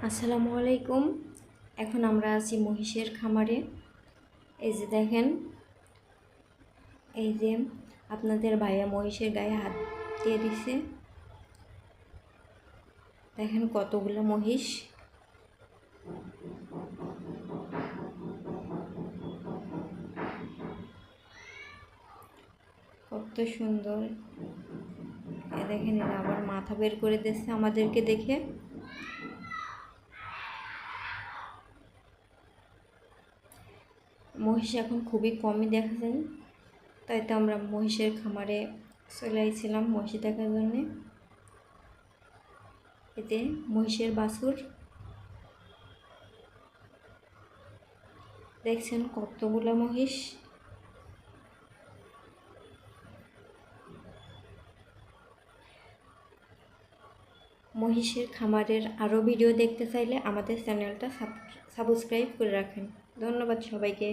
আসসালামু আলাইকুম। এখন আমরা আছি মহিষের খামারে। এই যে দেখেন, এই যে আপনাদের ভাইয়া মহিষের গায়ে হাত দিয়ে দিছে। দেখেন কতগুলো মহিষ। কত সুন্দর। দেখেন, এরা আবার মাথা বের করে দিচ্ছে আমাদেরকে দেখে। মহিষ এখন খুবই কমই দেখা যায়, তাই তো আমরা মহিষের খামারে চলে আইছিলাম মহিষ দেখার জন্যে। এতে মহিষের বাছুর দেখছেন, কতগুলো মহিষ। মহিষের খামারের আরও ভিডিও দেখতে চাইলে আমাদের চ্যানেলটা সাবস্ক্রাইব করে রাখেন। ধন্যবাদ সবাইকে।